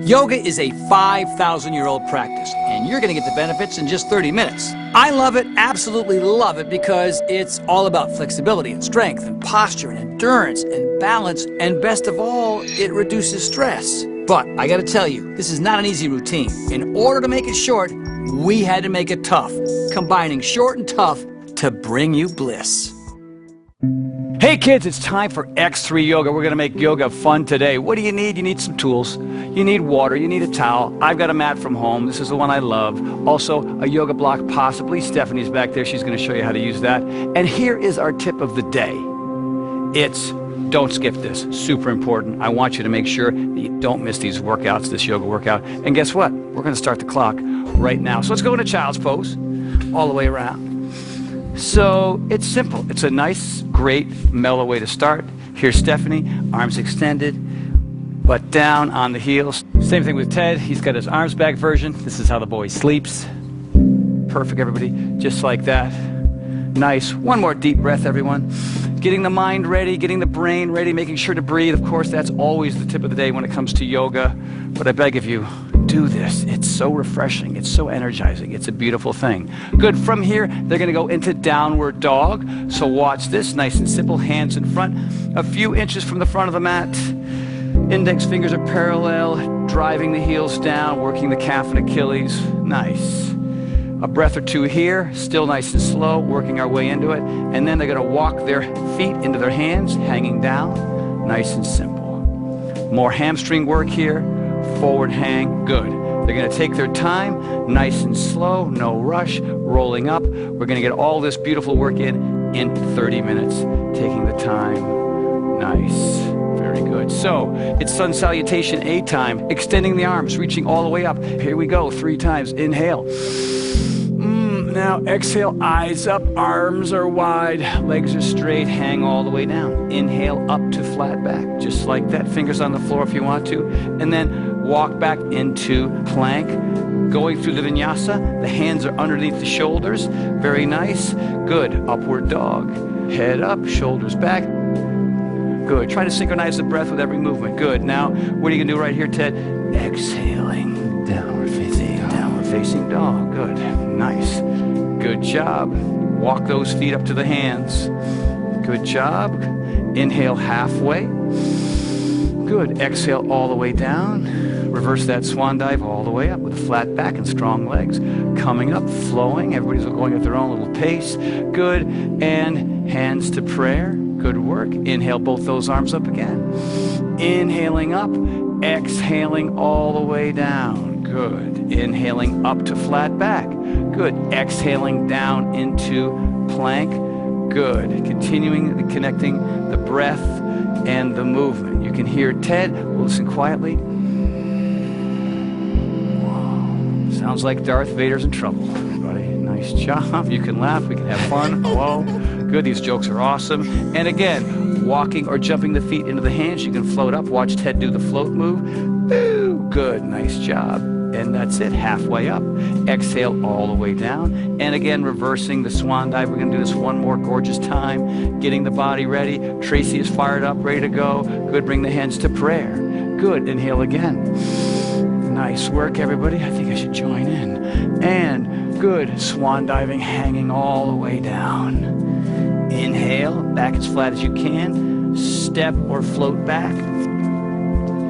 Yoga is a 5,000-year-old practice, and you're going to get the benefits in just 30 minutes. I love it, absolutely love it, because it's all about flexibility and strength and posture and endurance and balance, and best of all, it reduces stress. But I got to tell you, this is not an easy routine. In order to make it short, we had to make it tough, combining short and tough to bring you bliss. Hey kids, it's time for X3 Yoga. We're going to make yoga fun today. What do you need? You need some tools. You need water. You need a towel. I've got a mat from home. This is the one I love. Also, a yoga block, possibly. Stephanie's back there. She's going to show you how to use that. And here is our tip of the day. It's don't skip this. Super important. I want you to make sure that you don't miss these workouts, this yoga workout. And guess what? We're going to start the clock right now. So let's go into child's pose all the way around. So it's simple. It's a nice, great, mellow way to start. Here's Stephanie, arms extended, butt down on the heels. Same thing with Ted. He's got his arms back version. This is how the boy sleeps. Perfect, everybody. Just like that. Nice. One more deep breath, everyone. Getting the mind ready, getting the brain ready, making sure to breathe. Of course, that's always the tip of the day when it comes to yoga. But I beg of you, do this. It's so refreshing. It's so energizing. It's a beautiful thing. Good. From here, they're going to go into downward dog. So watch this. Nice and simple. Hands in front. A few inches from the front of the mat. Index fingers are parallel. Driving the heels down. Working the calf and Achilles. Nice. A breath or two here. Still nice and slow. Working our way into it. And then they're going to walk their feet into their hands. Hanging down. Nice and simple. More hamstring work here. Forward hang, good. They're going to take their time, nice and slow, no rush, rolling up. We're going to get all this beautiful work in 30 minutes, taking the time. Nice, very good. So it's sun salutation A time, extending the arms, reaching all the way up. Here we go, 3 times. Inhale. Now exhale, eyes up, arms are wide, legs are straight, hang all the way down. Inhale up to flat back, just like that. Fingers on the floor if you want to. And then walk back into plank. Going through the vinyasa, the hands are underneath the shoulders. Very nice. Good. Upward dog. Head up, shoulders back. Good. Try to synchronize the breath with every movement. Good. Now, what are you going to do right here, Ted? Exhaling. Downward facing dog. Good. Nice. Good job. Walk those feet up to the hands. Good job. Inhale halfway. Good. Exhale all the way down. Reverse that swan dive all the way up with a flat back and strong legs. Coming up, flowing. Everybody's going at their own little pace. Good. And hands to prayer. Good work. Inhale both those arms up again. Inhaling up. Exhaling all the way down. Good. Inhaling up to flat back. Good. Exhaling down into plank. Good. Continuing connecting the breath and the movement. You can hear Ted. We'll listen quietly. Whoa. Sounds like Darth Vader's in trouble. Everybody, nice job. You can laugh. We can have fun. Hello. Good. These jokes are awesome. And again, walking or jumping the feet into the hands. You can float up. Watch Ted do the float move. Woo. Good. Nice job. And that's it, halfway up. Exhale all the way down. And again, reversing the swan dive. We're going to do this one more gorgeous time. Getting the body ready. Tracy is fired up, ready to go. Good, bring the hands to prayer. Good, inhale again. Nice work, everybody. I think I should join in. And good, swan diving, hanging all the way down. Inhale, back as flat as you can. Step or float back.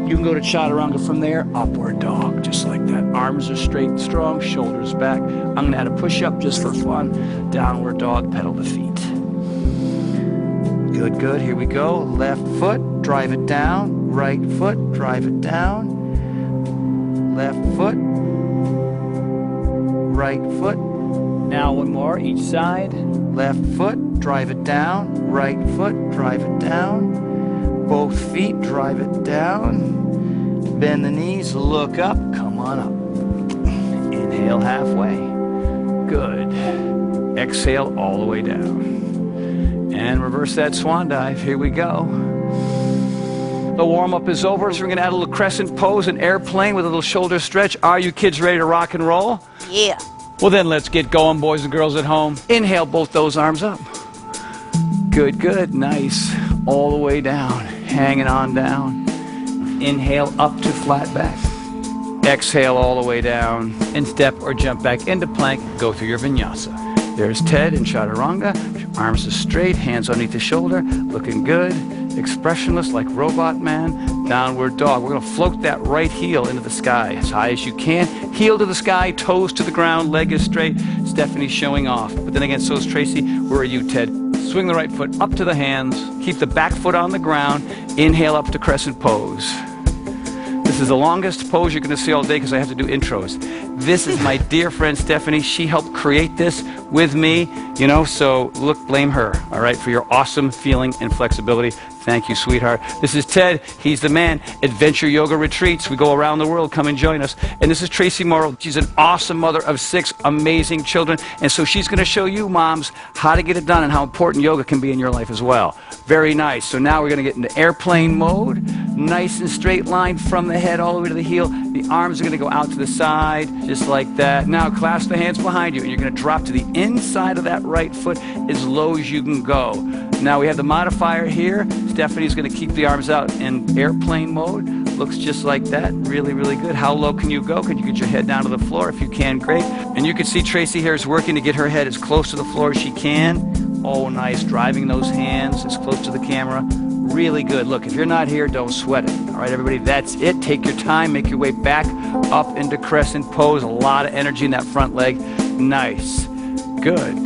You can go to chaturanga from there, upward dog, just like that. Arms are straight and strong, shoulders back. I'm going to add a push-up just for fun. Downward dog, pedal the feet. Good, good. Here we go. Left foot, drive it down. Right foot, drive it down. Left foot. Right foot. Now one more, each side. Left foot, drive it down. Right foot, drive it down. Both feet, drive it down. Bend the knees, look up, come on up. Inhale halfway. Good. Exhale all the way down. And reverse that swan dive. Here we go. The warm-up is over, so we're going to add a little crescent pose, an airplane with a little shoulder stretch. Are you kids ready to rock and roll? Yeah. Well, then let's get going, boys and girls at home. Inhale both those arms up. Good, good. Nice. All the way down. Hanging on down. Inhale up to flat back. Exhale all the way down and step or jump back into plank. Go through your vinyasa. There's Ted in chaturanga. Arms are straight, hands underneath the shoulder, looking good. Expressionless like Robot Man. Downward dog. We're going to float that right heel into the sky as high as you can. Heel to the sky, toes to the ground, leg is straight. Stephanie's showing off. But then again, so is Tracy. Where are you, Ted? Swing the right foot up to the hands. Keep the back foot on the ground. Inhale up to crescent pose. This is the longest pose you're going to see all day because I have to do intros. This is my dear friend Stephanie. She helped create this with me, you know, so look, blame her, all right, for your awesome feeling and flexibility. Thank you, sweetheart. This is Ted. He's the man. Adventure Yoga Retreats. We go around the world. Come and join us. And this is Tracy Morrow. She's an awesome mother of 6 amazing children. And so she's going to show you, moms, how to get it done and how important yoga can be in your life as well. Very nice. So now we're going to get into airplane mode. Nice and straight line from the head all the way to the heel. The arms are going to go out to the side, just like that. Now clasp the hands behind you, and you're going to drop to the inside of that right foot as low as you can go. Now we have the modifier here. Stephanie's going to keep the arms out in airplane mode. Looks just like that. Really, really good. How low can you go? Can you get your head down to the floor? If you can, great. And you can see Tracy here is working to get her head as close to the floor as she can. Oh, nice. Driving those hands as close to the camera. Really good. Look, if you're not here, don't sweat it. All right, everybody, that's it. Take your time. Make your way back up into crescent pose. A lot of energy in that front leg. Nice. Good.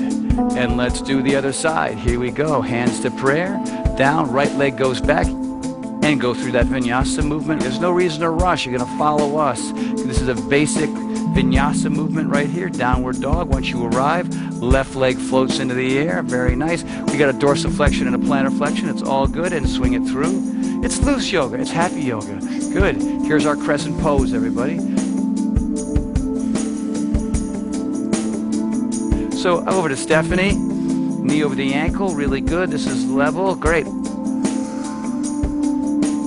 And let's do the other side. Here we go. Hands to prayer. Down. Right leg goes back. And go through that vinyasa movement. There's no reason to rush. You're going to follow us. This is a basic vinyasa movement right here. Downward dog. Once you arrive, left leg floats into the air. Very nice. We got a dorsiflexion and a plantar flexion. It's all good. And swing it through. It's loose yoga. It's happy yoga. Good. Here's our crescent pose, everybody. So over to Stephanie. Knee over the ankle. Really good. This is level. Great.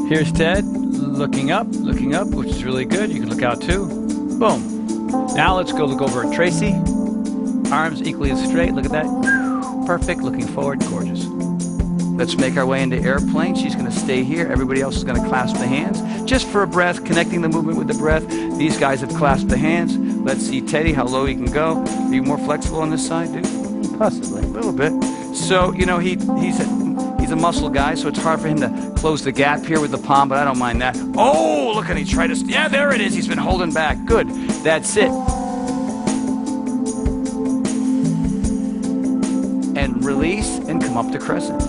Here's Ted, looking up, which is really good. You can look out too. Boom. Now let's go look over at Tracy. Arms equally as straight. Look at that. Perfect. Looking forward. Gorgeous. Let's make our way into airplane. She's going to stay here. Everybody else is going to clasp the hands. Just for a breath, connecting the movement with the breath. These guys have clasped the hands. Let's see, Teddy, how low you can go. Are you more flexible on this side, dude? Possibly. A little bit. So, you know, he's a muscle guy, so it's hard for him to close the gap here with the palm, but I don't mind that. Oh, look at him. He tried to... Yeah, there it is. He's been holding back. Good. That's it. And release and come up to crescent.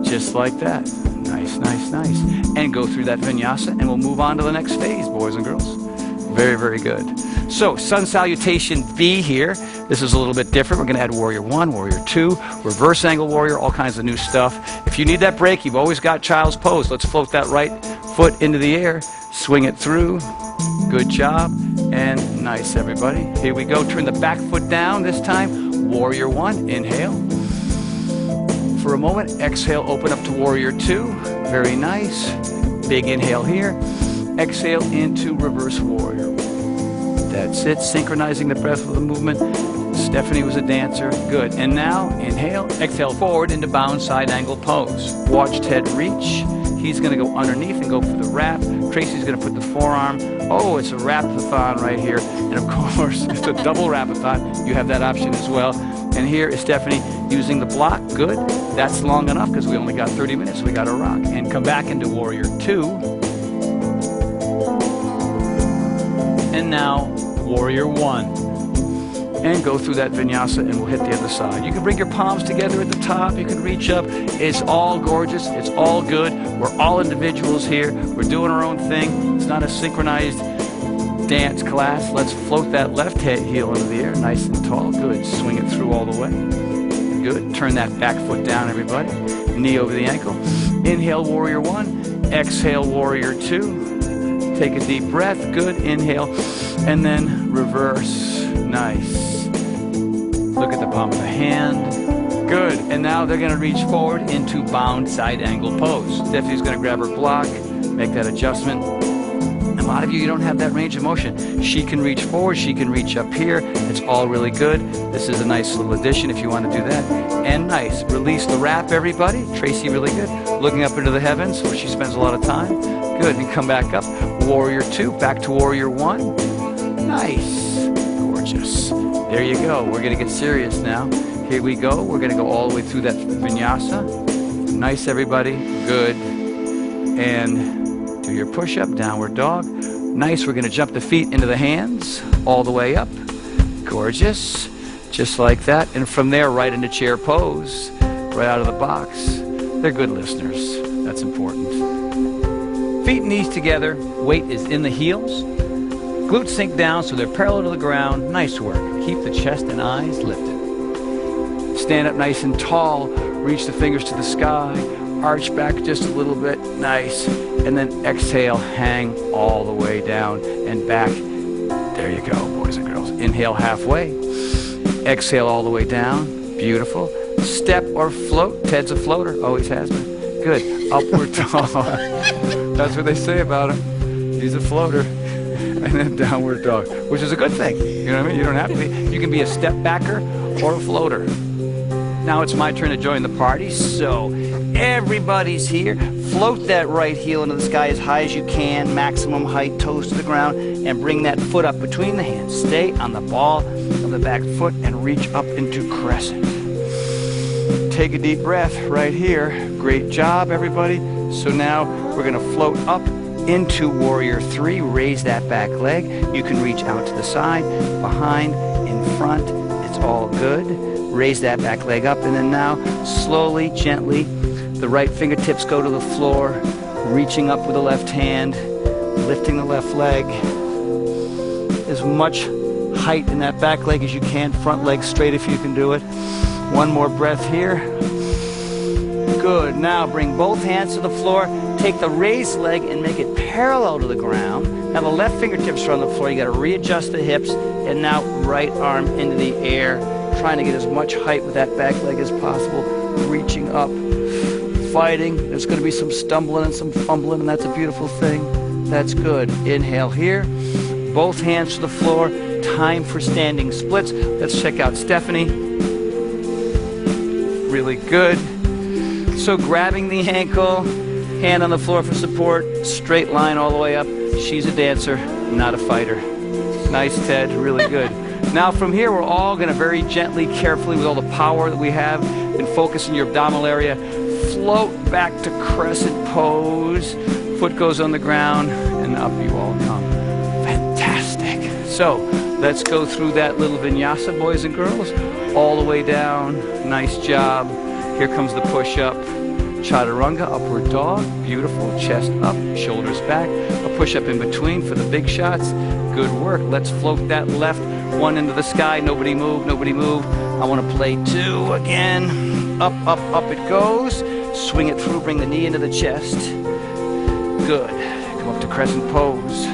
Just like that. Nice, nice, nice. And go through that vinyasa, and we'll move on to the next phase, boys and girls. Very, very good. So, sun salutation V here. This is a little bit different. We're going to add warrior 1, warrior 2, reverse angle warrior, all kinds of new stuff. If you need that break, you've always got child's pose. Let's float that right foot into the air. Swing it through. Good job. And nice, everybody. Here we go. Turn the back foot down this time. Warrior 1. Inhale. For a moment, exhale, open up to warrior 2. Very nice. Big inhale here. Exhale into reverse warrior. That's it. Synchronizing the breath with the movement. Stephanie was a dancer. Good. And now, inhale, exhale forward into bound side angle pose. Watch Ted reach. He's going to go underneath and go for the wrap. Tracy's going to put the forearm. Oh, it's a wrap-a-thon right here. And of course, it's a double wrap-a-thon. You have that option as well. And here is Stephanie using the block. Good. That's long enough because we only got 30 minutes. We got to rock. And come back into warrior 2. And now, warrior 1. And go through that vinyasa and we'll hit the other side. You can bring your palms together at the top. You can reach up. It's all gorgeous. It's all good. We're all individuals here. We're doing our own thing. It's not a synchronized dance class. Let's float that left heel into the air. Nice and tall. Good. Swing it through all the way. Good. Turn that back foot down, everybody. Knee over the ankle. Inhale, warrior 1. Exhale, warrior 2. Take a deep breath. Good. Inhale. And then reverse. Nice. Look at the palm of the hand. Good. And now they're going to reach forward into bound side angle pose. Stephanie's going to grab her block, make that adjustment. A lot of you don't have that range of motion. She can reach forward, she can reach up here. It's all really good. This is a nice little addition if you want to do that. And nice. Release the wrap, everybody. Tracy, really good. Looking up into the heavens where she spends a lot of time. Good. And come back up. Warrior 2, back to Warrior 1. Nice. Gorgeous. There you go. We're going to get serious now. Here we go. We're going to go all the way through that vinyasa. Nice, everybody. Good. And do your push-up, downward dog. Nice. We're going to jump the feet into the hands all the way up. Gorgeous. Just like that. And from there, right into chair pose. Right out of the box. They're good listeners. That's important. Feet and knees together. Weight is in the heels. Glutes sink down so they're parallel to the ground. Nice work. Keep the chest and eyes lifted. Stand up nice and tall. Reach the fingers to the sky. Arch back just a little bit. Nice. And then exhale. Hang all the way down and back. There you go, boys and girls. Inhale halfway. Exhale all the way down. Beautiful. Step or float. Ted's a floater. Always has been. Good. Upward dog. That's what they say about him. He's a floater. And then downward dog, which is a good thing. You know what I mean? You don't have to be. You can be a step backer or a floater. Now it's my turn to join the party. So everybody's here. Float that right heel into the sky as high as you can. Maximum height, toes to the ground. And bring that foot up between the hands. Stay on the ball of the back foot and reach up into crescent. Take a deep breath right here. Great job, everybody. So now we're going to float up into Warrior 3. Raise that back leg. You can reach out to the side, behind, in front. It's all good. Raise that back leg up, and then now slowly, gently, the right fingertips go to the floor, reaching up with the left hand, lifting the left leg. As much height in that back leg as you can. Front leg straight if you can do it. One more breath here. Good. Now bring both hands to the floor. Take the raised leg and make it parallel to the ground. Now the left fingertips are on the floor. You got to readjust the hips. And now right arm into the air. Trying to get as much height with that back leg as possible. Reaching up. Fighting. There's going to be some stumbling and some fumbling, and that's a beautiful thing. That's good. Inhale here. Both hands to the floor. Time for standing splits. Let's check out Stephanie. Really good. So grabbing the ankle, hand on the floor for support, straight line all the way up. She's a dancer, not a fighter. Nice, Ted, really good. Now from here, we're all going to very gently, carefully, with all the power that we have, and focus in your abdominal area, float back to crescent pose. Foot goes on the ground, and up you all come. Fantastic. So let's go through that little vinyasa, boys and girls, all the way down. Nice job. Here comes the push-up. Chaturanga, upward dog. Beautiful. Chest up, shoulders back. A push-up in between for the big shots. Good work. Let's float that left one into the sky. Nobody move, nobody move. I want to play 2 again. Up, up, up it goes. Swing it through. Bring the knee into the chest. Good. Come up to crescent pose.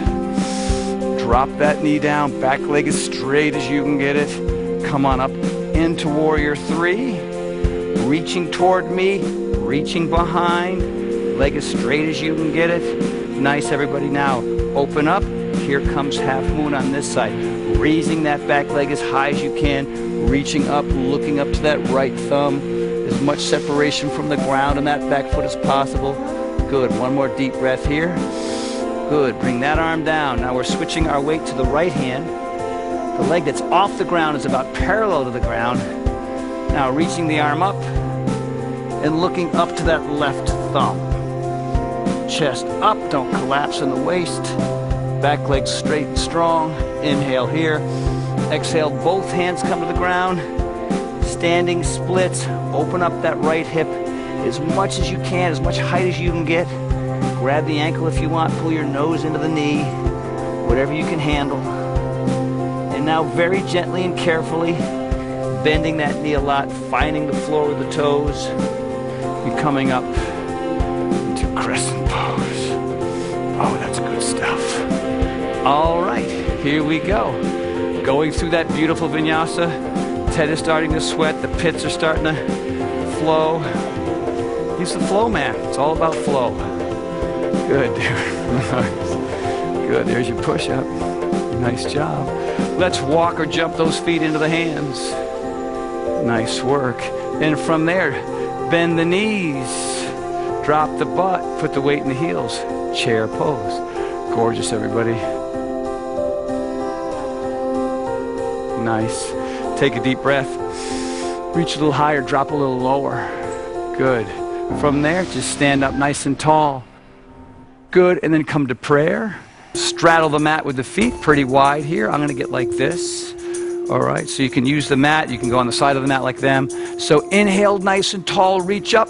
Drop that knee down. Back leg as straight as you can get it. Come on up into Warrior 3. Reaching toward me, reaching behind, leg as straight as you can get it. Nice, everybody. Now open up. Here comes half moon on this side. Raising that back leg as high as you can, reaching up, looking up to that right thumb. As much separation from the ground and that back foot as possible. Good. One more deep breath here. Good. Bring that arm down. Now we're switching our weight to the right hand. The leg that's off the ground is about parallel to the ground. Now reaching the arm up and looking up to that left thumb. Chest up, don't collapse in the waist. Back leg straight and strong. Inhale here. Exhale, both hands come to the ground. Standing splits. Open up that right hip as much as you can, as much height as you can get. Grab the ankle if you want. Pull your nose into the knee. Whatever you can handle. And now very gently and carefully, bending that knee a lot, finding the floor with the toes. You're coming up to crescent pose. Oh, that's good stuff. All right, here we go. Going through that beautiful vinyasa. Ted is starting to sweat. The pits are starting to flow. He's the flow man. It's all about flow. Good, dude. Nice. Good, there's your push-up. Nice job. Let's walk or jump those feet into the hands. Nice work. And from there, bend the knees. Drop the butt, put the weight in the heels. Chair pose. Gorgeous, everybody. Nice. Take a deep breath. Reach a little higher, drop a little lower. Good. From there, just stand up nice and tall. Good, and then come to prayer. Straddle the mat with the feet pretty wide here. I'm gonna get like this. All right, so you can use the mat. You can go on the side of the mat like them. So inhale nice and tall, reach up.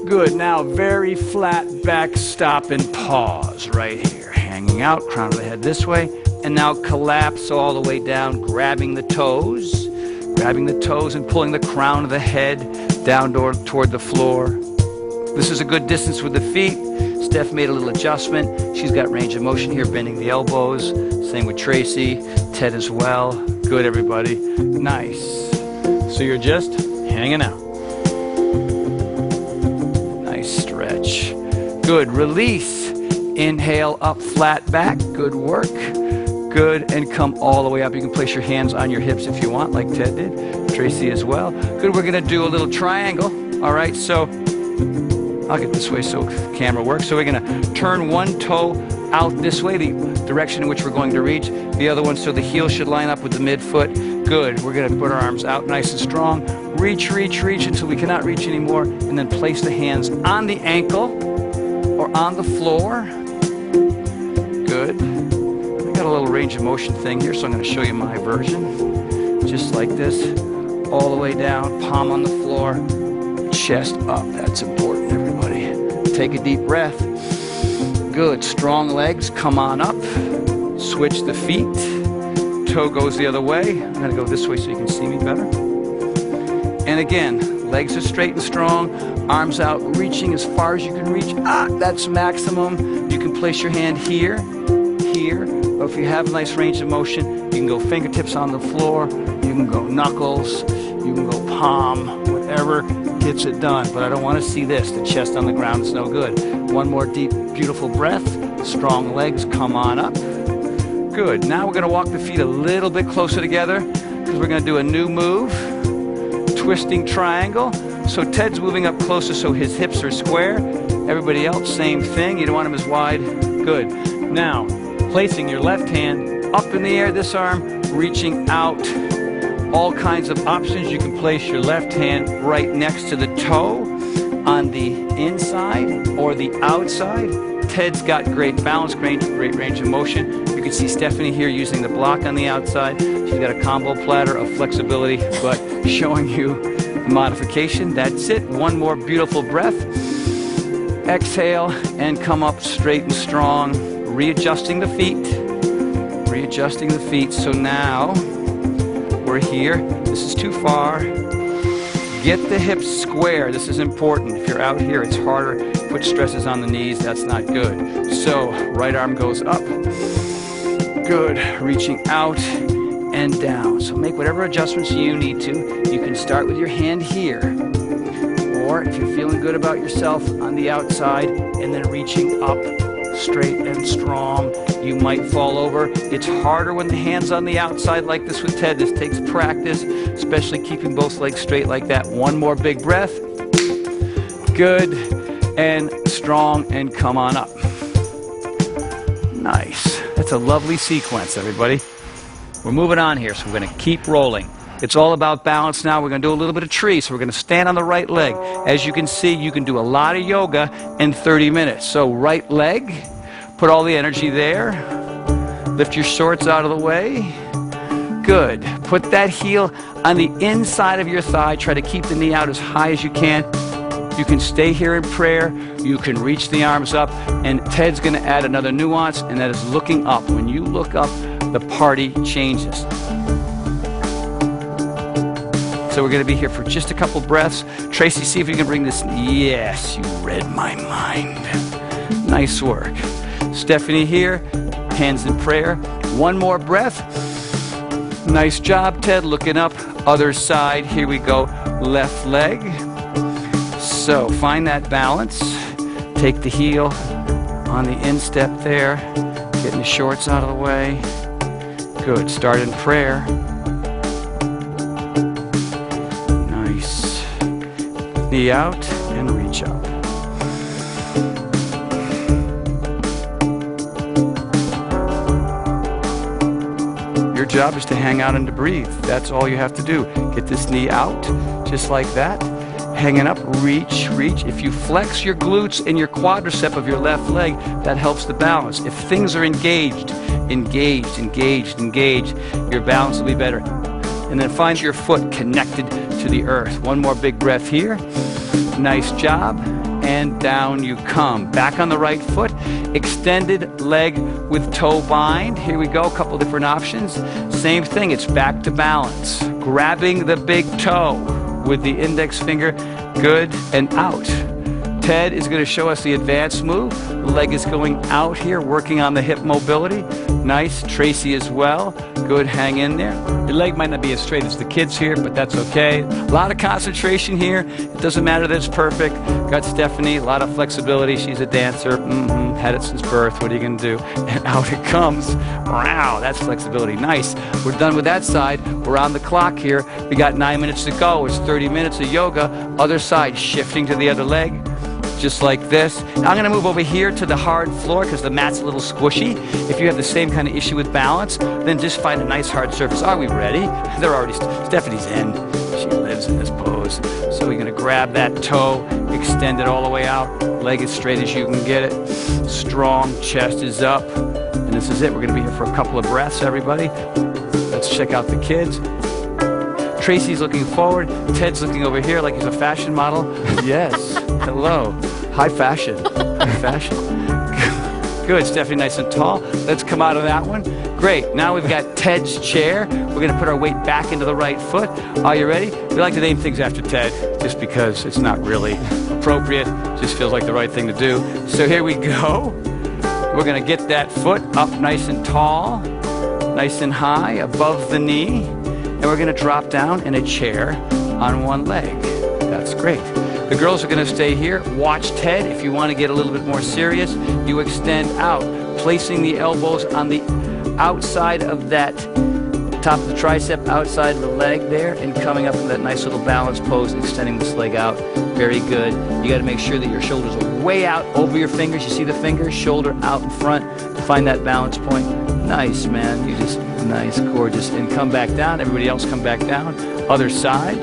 Good, now very flat back, stop and pause right here. Hanging out, crown of the head this way. And now collapse all the way down, grabbing the toes and pulling the crown of the head down toward the floor. This is a good distance with the feet. Steph made a little adjustment. She's got range of motion here, bending the elbows. Same with Tracy, Ted as well. Good, everybody. Nice. So you're just hanging out. Nice stretch. Good, release. Inhale, up, flat back. Good work. Good, and come all the way up. You can place your hands on your hips if you want, like Ted did. Tracy as well. Good, we're gonna do a little triangle. All right, so I'll get this way so the camera works. So we're gonna turn one toe out this way, the direction in which we're going to reach. The other one, so the heel should line up with the midfoot. Good, we're gonna put our arms out nice and strong. Reach, reach, reach until we cannot reach anymore, and then place the hands on the ankle or on the floor. Good. I got a little range of motion thing here, so I'm gonna show you my version. Just like this, all the way down, palm on the floor, chest up. That's important, everybody. Take a deep breath. Good, strong legs, come on up. Switch the feet. Toe goes the other way. I'm gonna go this way so you can see me better. And again, legs are straight and strong, arms out, reaching as far as you can reach. That's maximum. You can place your hand here, here, or if you have a nice range of motion, you can go fingertips on the floor, you can go knuckles, you can go palm, whatever gets it done. But I don't want to see this, the chest on the ground is no good. One more deep, beautiful breath. Strong legs, come on up. Good, now we're gonna walk the feet a little bit closer together because we're gonna do a new move. Twisting triangle. So Ted's moving up closer so his hips are square. Everybody else, same thing. You don't want them as wide. Good. Now, placing your left hand up in the air, this arm, reaching out. All kinds of options. You can place your left hand right next to the toe on the inside or the outside. Ted's got great balance, great range of motion. You can see Stephanie here using the block on the outside. She's got a combo platter of flexibility, but showing you the modification. That's it. One more beautiful breath. Exhale and come up straight and strong. Readjusting the feet. Readjusting the feet. So now we're here. This is too far. Get the hips square. This is important. If you're out here, it's harder. Put stresses on the knees. That's not good. So right arm goes up. Good. Reaching out and down. So make whatever adjustments you need to. You can start with your hand here. Or if you're feeling good about yourself, on the outside, and then reaching up straight and strong. You might fall over. It's harder when the hand's on the outside like this with Ted. This takes practice, especially keeping both legs straight like that. One more big breath. Good and strong, and come on up. Nice. That's a lovely sequence, everybody. We're moving on here, so we're going to keep rolling. It's all about balance now. We're going to do a little bit of tree, so we're going to stand on the right leg. As you can see, you can do a lot of yoga in 30 minutes. So right leg, put all the energy there. Lift your shorts out of the way. Good. Put that heel on the inside of your thigh. Try to keep the knee out as high as you can. You can stay here in prayer. You can reach the arms up. And Ted's going to add another nuance, and that is looking up. When you look up, the party changes. So we're going to be here for just a couple breaths. Tracy, see if you can bring this. Yes, you read my mind. Nice work. Stephanie here, hands in prayer. One more breath. Nice job, Ted. Looking up, other side. Here we go. Left leg. So find that balance. Take the heel on the instep there. Getting the shorts out of the way. Good. Start in prayer. Nice. Knee out and reach up. Your job is to hang out and to breathe. That's all you have to do. Get this knee out, just like that. Hanging up, reach, reach. If you flex your glutes and your quadricep of your left leg, that helps the balance. If things are engaged, your balance will be better. And then find your foot connected to the earth. One more big breath here. Nice job. And down you come. Back on the right foot. Extended leg with toe bind. Here we go. A couple different options. Same thing. It's back to balance. Grabbing the big toe with the index finger. Good. And out. Ted is going to show us the advanced move. The leg is going out here, working on the hip mobility. Nice. Tracy as well. Good. Hang in there. Your leg might not be as straight as the kids here, but that's okay. A lot of concentration here. It doesn't matter that it's perfect. Got Stephanie, a lot of flexibility. She's a dancer. Had it since birth. What are you going to do? And out it comes. Wow, that's flexibility. Nice. We're done with that side. We're on the clock here. We got 9 minutes to go. It's 30 minutes of yoga. Other side, shifting to the other leg. Just like this. Now I'm going to move over here to the hard floor because the mat's a little squishy. If you have the same kind of issue with balance, then just find a nice hard surface. Are we ready? They're already, Stephanie's in. She lives in this pose. So we're going to grab that toe, extend it all the way out. Leg as straight as you can get it. Strong, chest is up. And this is it. We're going to be here for a couple of breaths, everybody. Let's check out the kids. Tracy's looking forward. Ted's looking over here like he's a fashion model. Yes. Hello. High fashion. High fashion. Good. Stephanie, nice and tall. Let's come out of that one. Great. Now we've got Ted's chair. We're going to put our weight back into the right foot. Are you ready? We like to name things after Ted just because it's not really appropriate. Just feels like the right thing to do. So here we go. We're going to get that foot up nice and tall, nice and high, above the knee. And we're going to drop down in a chair on one leg. That's great. The girls are going to stay here. Watch Ted. If you want to get a little bit more serious, you extend out, placing the elbows on the outside of that top of the tricep, outside of the leg there, and coming up in that nice little balance pose, extending this leg out. Very good. You got to make sure that your shoulders are way out over your fingers. You see the fingers? Shoulder out in front. Find that balance point. Nice, man. You just, nice, gorgeous. And come back down. Everybody else come back down. Other side.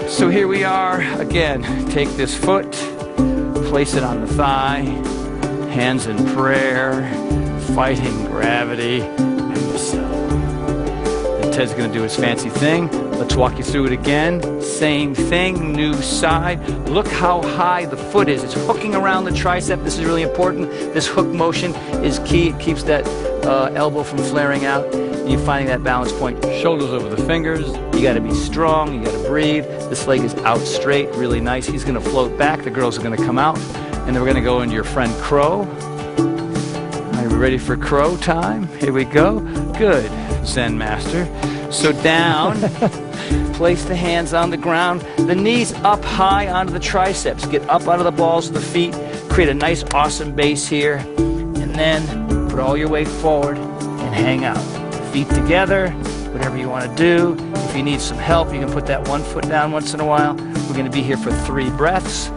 So here we are. Again, take this foot, place it on the thigh, hands in prayer, fighting gravity, and yourself. And Ted's going to do his fancy thing. Let's walk you through it again. Same thing, new side. Look how high the foot is. It's hooking around the tricep. This is really important. This hook motion is key. It keeps that elbow from flaring out. And you're finding that balance point. Shoulders over the fingers. You got to be strong. You got to breathe. This leg is out straight. Really nice. He's going to float back. The girls are going to come out. And then we're going to go into your friend Crow. Are you ready for Crow time? Here we go. Good, Zen master. So down. Place the hands on the ground. The knees up high onto the triceps. Get up out of the balls of the feet. Create a nice, awesome base here. And then put all your weight forward and hang out. Feet together, whatever you want to do. If you need some help, you can put that one foot down once in a while. We're going to be here for 3 breaths.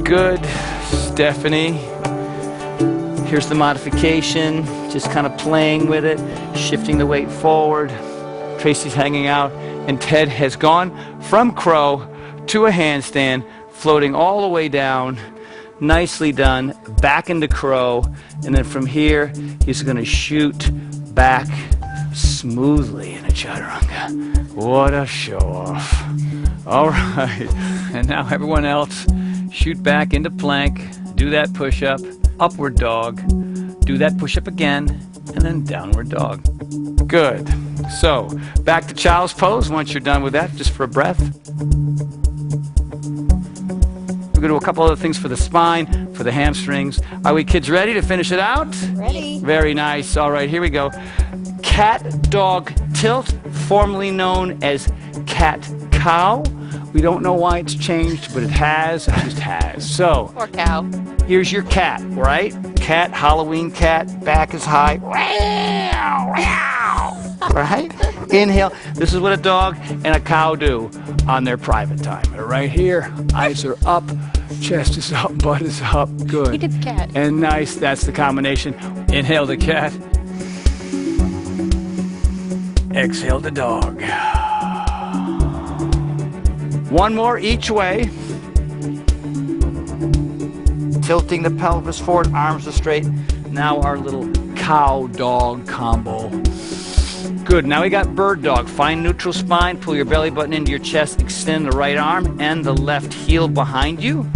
Good. Stephanie. Here's the modification. Just kind of playing with it. Shifting the weight forward. Tracy's hanging out. And Ted has gone from crow to a handstand, floating all the way down. Nicely done. Back into crow. And then from here, he's going to shoot back smoothly in a chaturanga. What a show off. All right. And now everyone else, shoot back into plank. Do that push-up. Upward dog. Do that push-up again. And then downward dog. Good. So, back to child's pose once you're done with that, just for a breath. We're going to do a couple other things for the spine, for the hamstrings. Are we kids ready to finish it out? Ready. Very nice. All right, here we go. Cat dog tilt, formerly known as cat cow. We don't know why it's changed, but it has. It just has. So, Poor cow. here's your cat, right? cat, Halloween cat, back is high. Right? Inhale. This is what a dog and a cow do on their private time. Right here, eyes are up, chest is up, butt is up. Good. He did the cat. And nice. That's the combination. Inhale the cat. Exhale the dog. One more each way. Tilting the pelvis forward, arms are straight. Now our little cow-dog combo. Good. Now we got bird dog. Find neutral spine. Pull your belly button into your chest. Extend the right arm and the left heel behind you.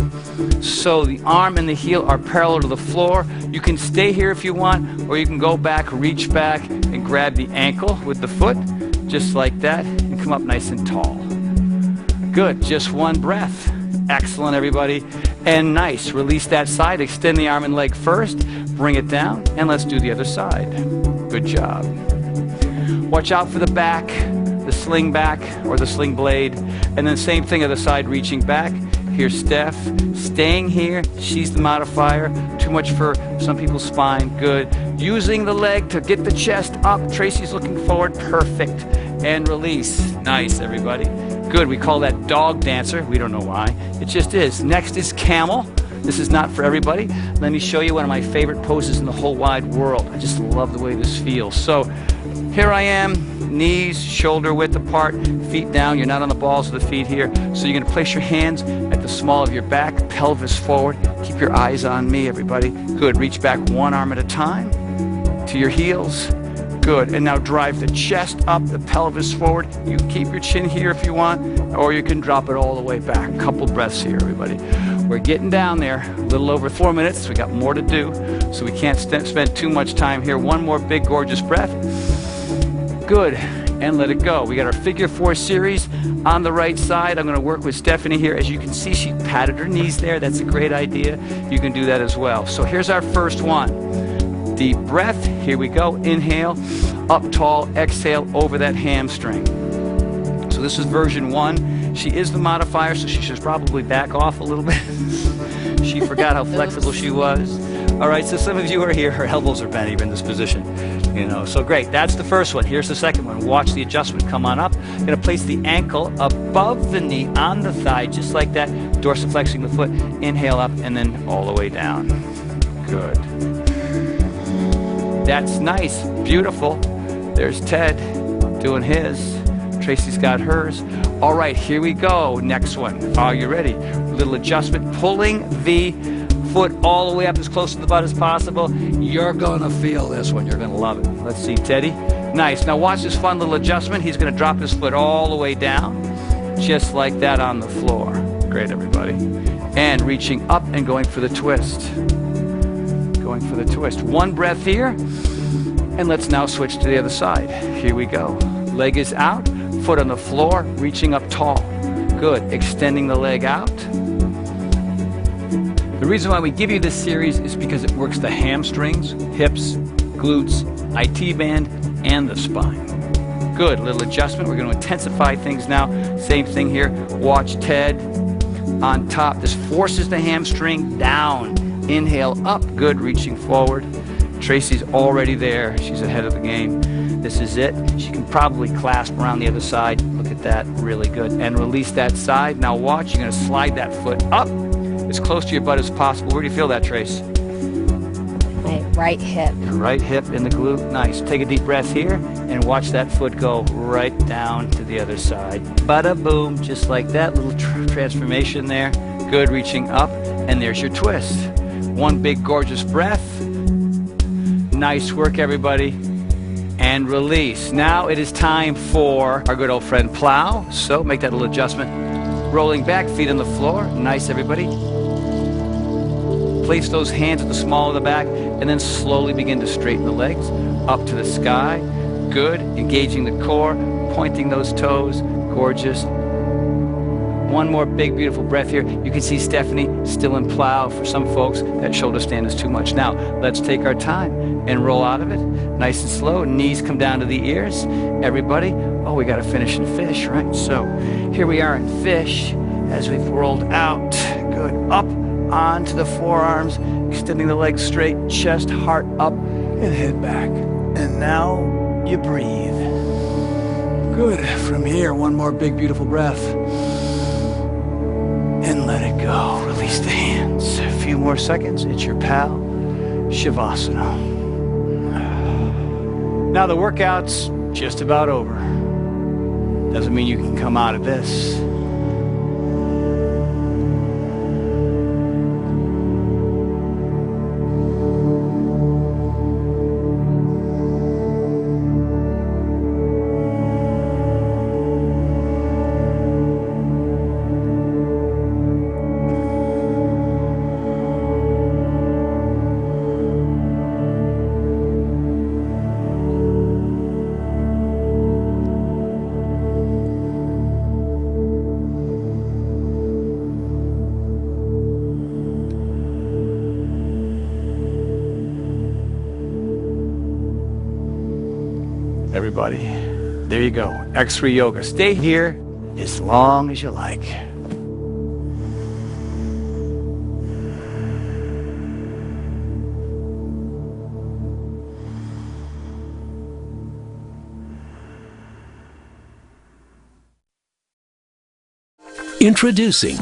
So the arm and the heel are parallel to the floor. You can stay here if you want, or you can go back, reach back, and grab the ankle with the foot, just like that, and come up nice and tall. Good. Just one breath. Excellent, everybody. And nice. Release that side. Extend the arm and leg first. Bring it down, and let's do the other side. Good job. Watch out for the back, the sling back, or the sling blade. And then same thing other side, reaching back. Here's Steph, staying here. She's the modifier. Too much for some people's spine. Good. Using the leg to get the chest up. Tracy's looking forward. Perfect. And release. Nice, everybody. Good. We call that dog dancer. We don't know why. It just is. Next is camel. This is not for everybody. Let me show you one of my favorite poses in the whole wide world. I just love the way this feels. So here I am, knees, shoulder width apart, feet down. You're not on the balls of the feet here. So you're going to place your hands at the small of your back, pelvis forward. Keep your eyes on me, everybody. Good. Reach back one arm at a time to your heels. Good. And now drive the chest up, the pelvis forward. You can keep your chin here if you want, or you can drop it all the way back. Couple breaths here, everybody. We're getting down there. A little over 4 minutes. We got more to do, so we can't spend too much time here. One more big, gorgeous breath. Good. And let it go. We got our figure 4 series on the right side. I'm going to work with Stephanie here. As you can see, she patted her knees there. That's a great idea. You can do that as well. So here's our first one. Deep breath. Here we go. Inhale. Up tall. Exhale over that hamstring. So this is version 1. She is the modifier, so she should probably back off a little bit. She forgot how flexible she was. All right, so some of you are here. Her elbows are bent even in this position. So great. That's the first one. Here's the second one. Watch the adjustment come on up. Going to place the ankle above the knee on the thigh, just like that. Dorsiflexing the foot. Inhale up and then all the way down. Good. That's nice. Beautiful. There's Ted doing his. Tracy's got hers. All right, here we go. Next one. Are you ready? Little adjustment. Pulling the foot all the way up as close to the butt as possible. You're going to feel this one. You're going to love it. Let's see, Teddy. Nice. Now watch this fun little adjustment. He's going to drop his foot all the way down, just like that on the floor. Great, everybody. And reaching up and going for the twist. Going for the twist. One breath here. And let's now switch to the other side. Here we go. Leg is out. Foot on the floor, reaching up tall. Good. Extending the leg out. The reason why we give you this series is because it works the hamstrings, hips, glutes, IT band, and the spine. Good. Little adjustment. We're going to intensify things now. Same thing here. Watch Ted on top. This forces the hamstring down. Inhale up. Good. Reaching forward. Tracy's already there. She's ahead of the game. This is it. She can probably clasp around the other side. Look at that. Really good. And release that side. Now watch. You're going to slide that foot up as close to your butt as possible. Where do you feel that, Trace? My right hip. Your right hip in the glute. Nice. Take a deep breath here and watch that foot go right down to the other side. Bada boom. Just like that. Little transformation there. Good. Reaching up. And there's your twist. One big gorgeous breath. Nice work, everybody. And release. Now it is time for our good old friend plow. So make that little adjustment. Rolling back, feet on the floor. Nice, everybody. Place those hands at the small of the back and then slowly begin to straighten the legs up to the sky. Good. Engaging the core, pointing those toes. Gorgeous. One more big, beautiful breath here. You can see Stephanie still in plow. For some folks, that shoulder stand is too much. Now, let's take our time and roll out of it. Nice and slow. Knees come down to the ears. Everybody. Oh, we got to finish in fish, right? So here we are in fish as we've rolled out. Good. Up, onto the forearms, extending the legs straight, chest, heart up, and head back. And now you breathe. Good. From here, one more big, beautiful breath. And let it go. Release the hands. A few more seconds. It's your pal, Shavasana. Now the workout's just about over. Doesn't mean you can come out of this. Everybody, there you go. X3 yoga. Stay here as long as you like. Introducing